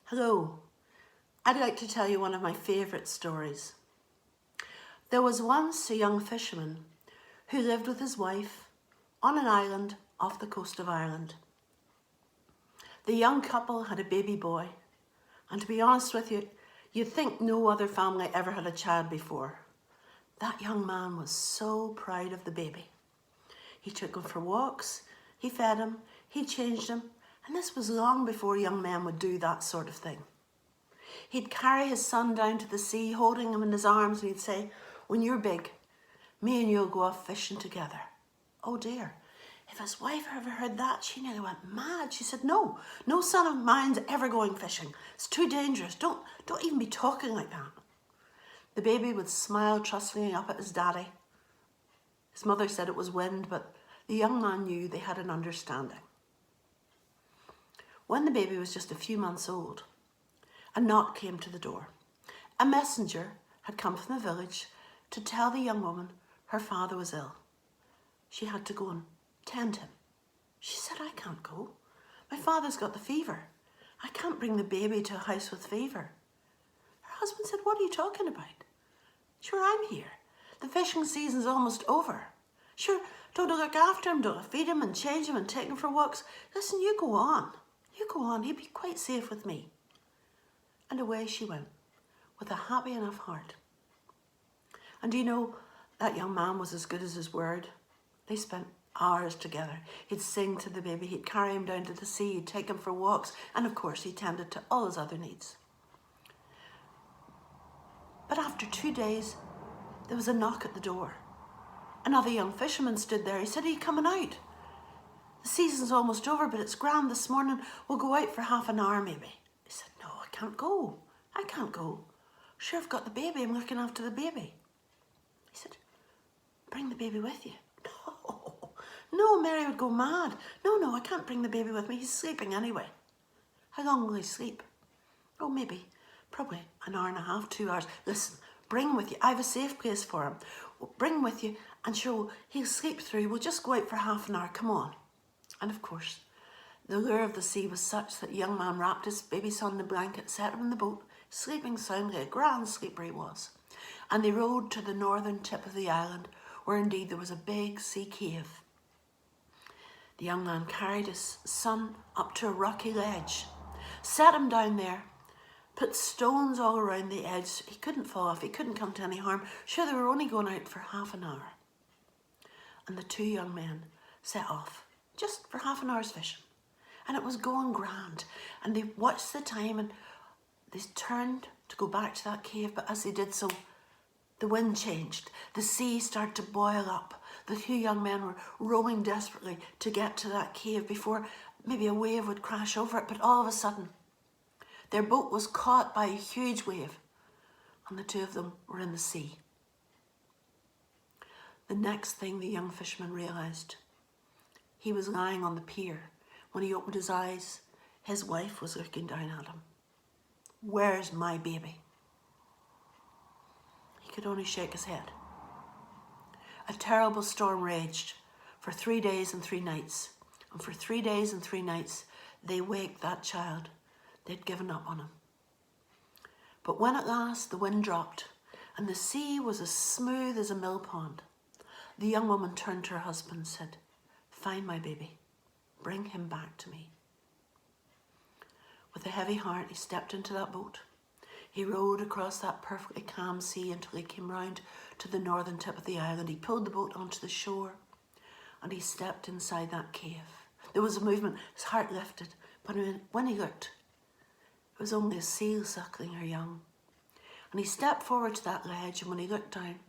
Hello, I'd like to tell you one of my favourite stories. There was once a young fisherman who lived with his wife on an island off the coast of Ireland. The young couple had a baby boy, and to be honest with you, you'd think no other family ever had a child before. That young man was so proud of the baby. He took him for walks, he fed him, he changed him, and this was long before young men would do that sort of thing. He'd carry his son down to the sea, holding him in his arms, and he'd say, "When you're big, me and you'll go off fishing together." Oh dear, if his wife ever heard that, she nearly went mad. She said, no son of mine's ever going fishing. It's too dangerous. Don't even be talking like that. The baby would smile trustingly up at his daddy. His mother said it was wind, but the young man knew they had an understanding. When the baby was just a few months old, a knock came to the door. A messenger had come from the village to tell the young woman her father was ill. She had to go and tend him. She said, "I can't go. My father's got the fever. I can't bring the baby to a house with fever." Her husband said, "What are you talking about? Sure, I'm here. The fishing season's almost over. Sure, don't I look after him? Don't I feed him and change him and take him for walks? Listen, you go on. You go on. He'd be quite safe with me." And away she went, with a happy enough heart. And you know, that young man was as good as his word. They spent hours together. He'd sing to the baby, he'd carry him down to the sea, he'd take him for walks, and of course he tended to all his other needs. But after 2 days, there was a knock at the door. Another young fisherman stood there. He said, "Are you coming out? The season's almost over, but it's grand this morning. We'll go out for half an hour maybe." He said, "No, I can't go. I can't go. Sure, I've got the baby. I'm looking after the baby." He said, "Bring the baby with you." No, Mary would go mad. No, I can't bring the baby with me. He's sleeping anyway." "How long will he sleep?" "Oh, probably an hour and a half, 2 hours." "Listen, bring him with you. I have a safe place for him. Bring him with you and sure, he'll sleep through. We'll just go out for half an hour. Come on." And of course, the lure of the sea was such that the young man wrapped his baby son in a blanket, set him in the boat, sleeping soundly, a grand sleeper he was. And they rowed to the northern tip of the island, where indeed there was a big sea cave. The young man carried his son up to a rocky ledge, set him down there, put stones all around the edge. He couldn't fall off, he couldn't come to any harm. Sure, they were only going out for half an hour. And the two young men set off, just for half an hour's fishing. And it was going grand. And they watched the time and they turned to go back to that cave, but as they did so, the wind changed. The sea started to boil up. The two young men were rowing desperately to get to that cave before maybe a wave would crash over it. But all of a sudden, their boat was caught by a huge wave and the two of them were in the sea. The next thing the young fisherman realised, he was lying on the pier. When he opened his eyes, his wife was looking down at him. "Where's my baby?" He could only shake his head. A terrible storm raged for 3 days and 3 nights. And for 3 days and 3 nights, they waked that child. They'd given up on him. But when at last the wind dropped and the sea was as smooth as a mill pond, the young woman turned to her husband and said, "Find my baby. Bring him back to me." With a heavy heart, he stepped into that boat. He rowed across that perfectly calm sea until he came round to the northern tip of the island. He pulled the boat onto the shore and he stepped inside that cave. There was a movement, his heart lifted, but when he looked, it was only a seal suckling her young. And he stepped forward to that ledge, and when he looked down,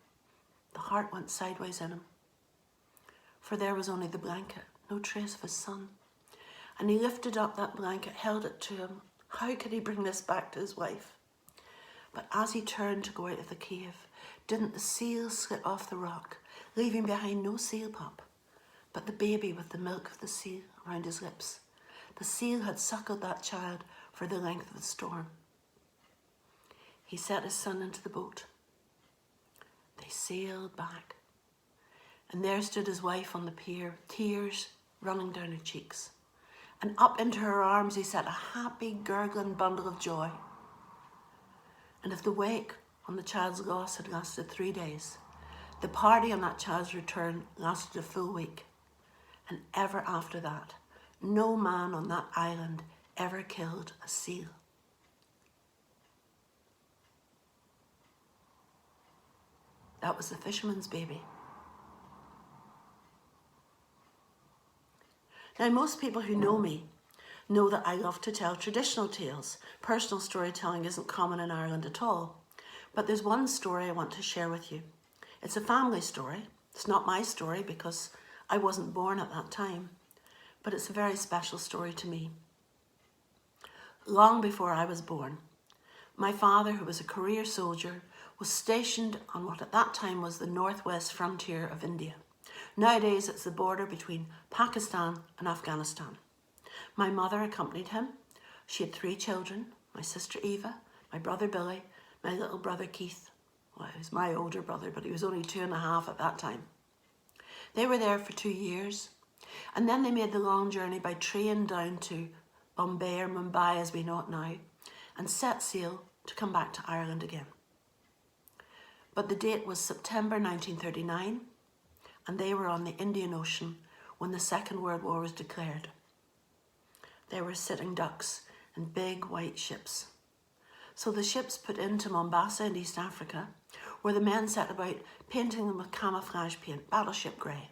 the heart went sideways in him. For there was only the blanket, no trace of his son. And he lifted up that blanket, held it to him. How could he bring this back to his wife? But as he turned to go out of the cave, didn't the seal slip off the rock, leaving behind no seal pup, but the baby with the milk of the seal around his lips? The seal had suckled that child for the length of the storm. He set his son into the boat. They sailed back, and there stood his wife on the pier, tears running down her cheeks. and up into her arms he set a happy, gurgling bundle of joy. And if the wake on the child's loss had lasted 3 days, the party on that child's return lasted a full week. And ever after that, no man on that island ever killed a seal. That was the fisherman's baby. Now, most people who know me know that I love to tell traditional tales. Personal storytelling isn't common in Ireland at all. But there's one story I want to share with you. It's a family story. It's not my story because I wasn't born at that time. But it's a very special story to me. Long before I was born, my father, who was a career soldier, was stationed on what at that time was the northwest frontier of India. Nowadays, it's the border between Pakistan and Afghanistan. My mother accompanied him. She had 3 children, my sister Eva, my brother Billy, my little brother Keith. Well, he was my older brother, but he was only 2.5 at that time. They were there for 2 years, and then they made the long journey by train down to Bombay or Mumbai as we know it now, and set sail to come back to Ireland again. But the date was September 1939, and they were on the Indian Ocean when the Second World War was declared. They were sitting ducks in big white ships. So the ships put into Mombasa in East Africa, where the men set about painting them with camouflage paint, battleship grey.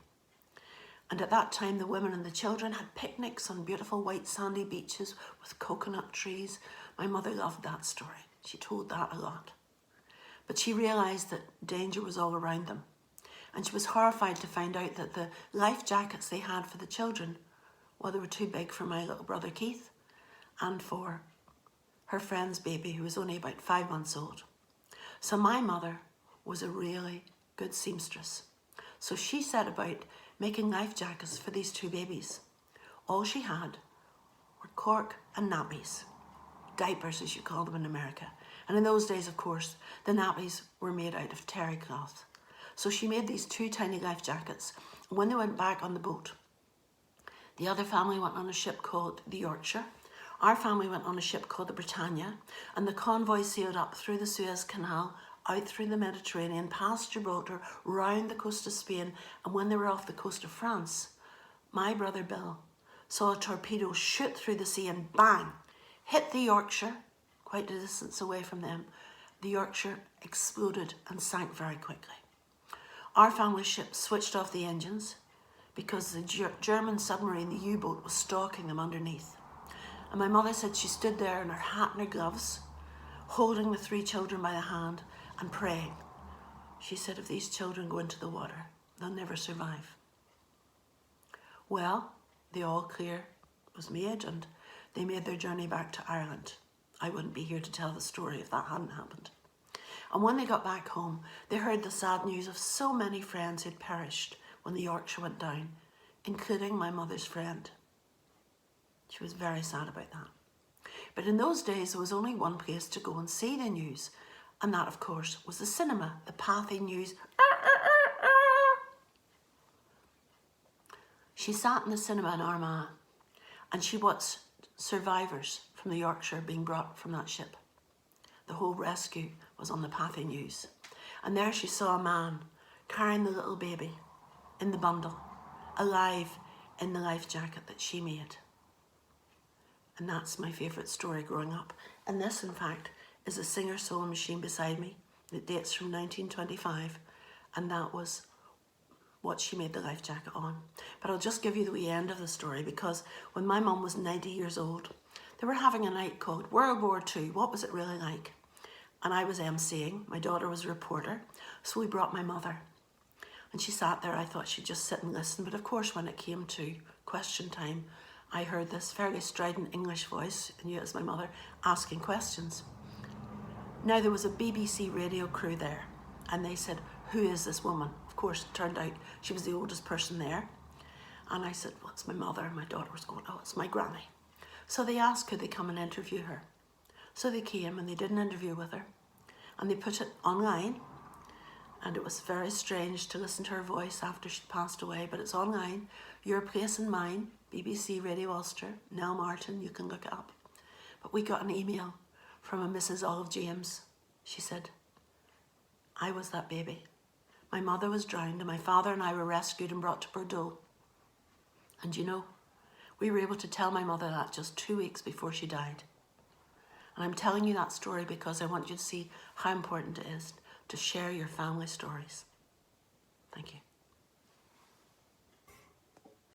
And at that time, the women and the children had picnics on beautiful white sandy beaches with coconut trees. My mother loved that story. She told that a lot. But she realised that danger was all around them. And she was horrified to find out that the life jackets they had for the children, well, they were too big for my little brother Keith and for her friend's baby, who was only about 5 months old. So my mother was a really good seamstress. So she set about making life jackets for these 2 babies. All she had were cork and nappies, diapers as you call them in America. And in those days, of course, the nappies were made out of terry cloth. So she made these 2 tiny life jackets. And when they went back on the boat, the other family went on a ship called the Yorkshire. Our family went on a ship called the Britannia, and the convoy sailed up through the Suez Canal, out through the Mediterranean, past Gibraltar, round the coast of Spain, and when they were off the coast of France, my brother Bill saw a torpedo shoot through the sea and bang, hit the Yorkshire, quite a distance away from them. The Yorkshire exploded and sank very quickly. Our family ship switched off the engines because the German submarine, the U-boat, was stalking them underneath. And my mother said she stood there in her hat and her gloves, holding the 3 children by the hand and praying. She said, if these children go into the water, they'll never survive. Well, the all clear was made and they made their journey back to Ireland. I wouldn't be here to tell the story if that hadn't happened. And when they got back home, they heard the sad news of so many friends who'd perished when the Yorkshire went down, including my mother's friend. She was very sad about that. But in those days, there was only one place to go and see the news, and that, of course, was the cinema, the Pathy News. She sat in the cinema in Armagh, and she watched survivors from the Yorkshire being brought from that ship. The whole rescue was on the Pathy News. And there she saw a man carrying the little baby in the bundle, alive in the life jacket that she made. And that's my favourite story growing up. And this, in fact, is a Singer sewing machine beside me. It dates from 1925, and that was what she made the life jacket on. But I'll just give you the wee end of the story, because when my mum was 90 years old, they were having a night called World War II. What was it really like? And I was emceeing. My daughter was a reporter. So we brought my mother. And she sat there. I thought she'd just sit and listen. But of course, when it came to question time, I heard this fairly strident English voice, and you as my mother, asking questions. Now, there was a BBC radio crew there, and they said, who is this woman? Of course, it turned out she was the oldest person there. And I said, well, it's my mother. And my daughter was going, oh, it's my granny. So they asked, could they come and interview her? So they came and they did an interview with her, and they put it online. And it was very strange to listen to her voice after she'd passed away, but it's online. Your Place and Mine, BBC Radio Ulster, Nell Martin, you can look it up. But we got an email from a Mrs. Olive James. She said, I was that baby. My mother was drowned and my father and I were rescued and brought to Bordeaux. And you know, we were able to tell my mother that just 2 weeks before she died. And I'm telling you that story because I want you to see how important it is to share your family stories. Thank you.